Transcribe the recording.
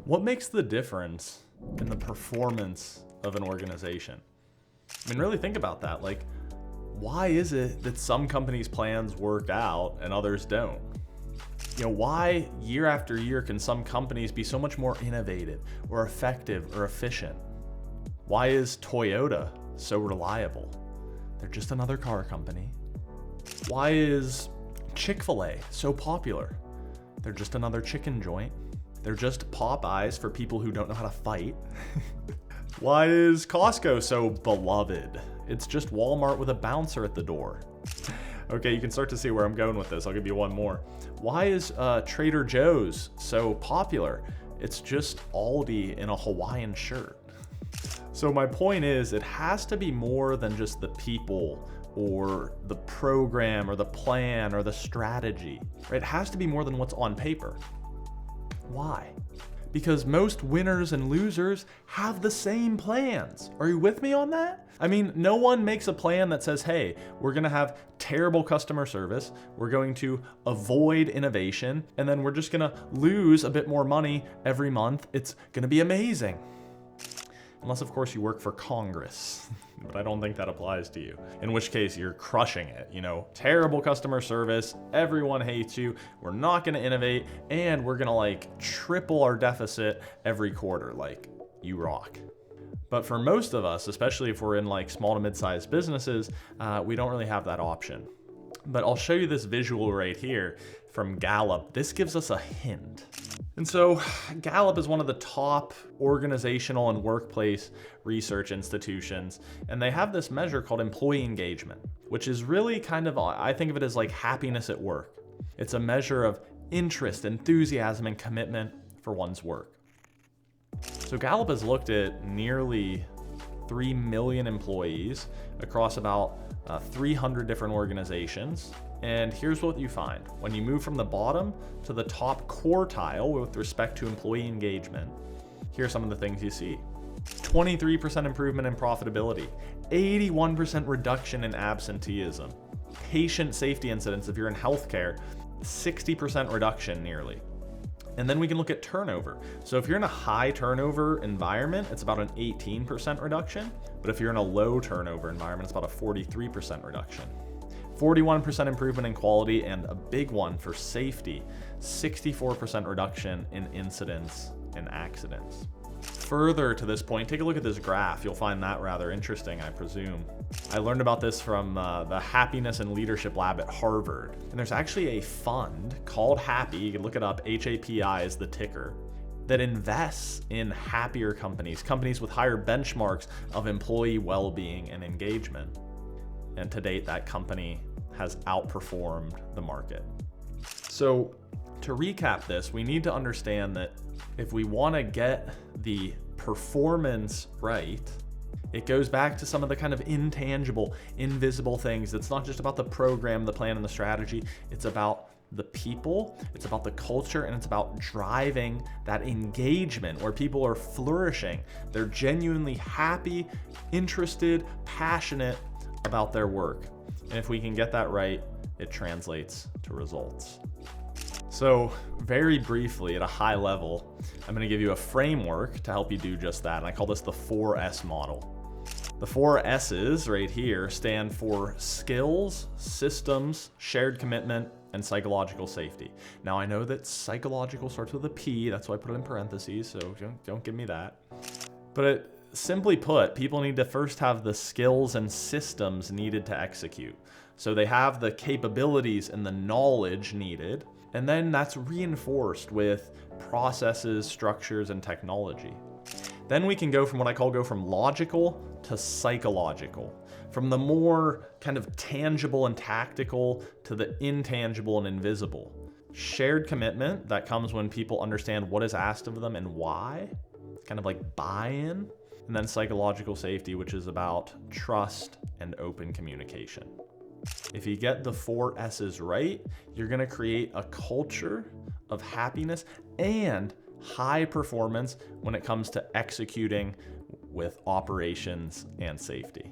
What makes the difference in the performance of an organization? I mean, really think about that. Like, why is it that some companies' plans work out and others don't? Why year after year can some companies be so much more innovative or effective or efficient? Why is Toyota so reliable? They're just another car company. Why is Chick-fil-A so popular? They're just another chicken joint. They're just Popeyes for people who don't know how to fight. Why is Costco so beloved? It's just Walmart with a bouncer at the door. Okay, you can start to see where I'm going with this. I'll give you one more. Why is Trader Joe's so popular? It's just Aldi in a Hawaiian shirt. So my point is, it has to be more than just the people or the program or the plan or the strategy, right? It has to be more than what's on paper. Why? Because most winners and losers have the same plans. Are you with me on that? I mean, no one makes a plan that says, hey, we're gonna have terrible customer service, we're going to avoid innovation, and then we're just gonna lose a bit more money every month. It's gonna be amazing. Unless, of course, you work for Congress. But I don't think that applies to you. In which case, you're crushing it. Terrible customer service, everyone hates you, we're not gonna innovate, and we're gonna triple our deficit every quarter. You rock. But for most of us, especially if we're in small to mid-sized businesses, we don't really have that option. But I'll show you this visual right here from Gallup. This gives us a hint. And so Gallup is one of the top organizational and workplace research institutions, and they have this measure called employee engagement, which is really I think of it as like happiness at work. It's a measure of interest, enthusiasm, and commitment for one's work. So Gallup has looked at nearly 3 million employees across about 300 different organizations. And here's what you find. When you move from the bottom to the top quartile with respect to employee engagement, here's some of the things you see. 23% improvement in profitability, 81% reduction in absenteeism, patient safety incidents if you're in healthcare, 60% reduction nearly. And then we can look at turnover. So if you're in a high turnover environment, it's about an 18% reduction. But if you're in a low turnover environment, it's about a 43% reduction. 41% improvement in quality, and a big one for safety, 64% reduction in incidents and accidents. Further to this point, take a look at this graph. You'll find that rather interesting, I presume. I learned about this from the Happiness and Leadership Lab at Harvard. And there's actually a fund called HAPI, you can look it up, HAPI is the ticker, that invests in happier companies, companies with higher benchmarks of employee well-being and engagement. And to date, that company has outperformed the market. So to recap this, we need to understand that if we want to get the performance right, it goes back to some of the kind of intangible, invisible things. It's not just about the program, the plan, and the strategy. It's about the people, it's about the culture, and it's about driving that engagement where people are flourishing. They're genuinely happy, interested, passionate about their work. And if we can get that right, it translates to results. So very briefly, at a high level, I'm going to give you a framework to help you do just that. And I call this the 4S model. The 4 S's right here stand for skills, systems, shared commitment, and psychological safety. Now I know that psychological starts with a P, that's why I put it in parentheses, so don't give me that. But simply put, people need to first have the skills and systems needed to execute. So they have the capabilities and the knowledge needed, and then that's reinforced with processes, structures, and technology. Then we can go from what I call from logical to psychological, from the more kind of tangible and tactical to the intangible and invisible. Shared commitment, that comes when people understand what is asked of them and why, kind of like buy-in. And then psychological safety, which is about trust and open communication. If you get the 4 S's right, you're gonna create a culture of happiness and high performance when it comes to executing with operations and safety.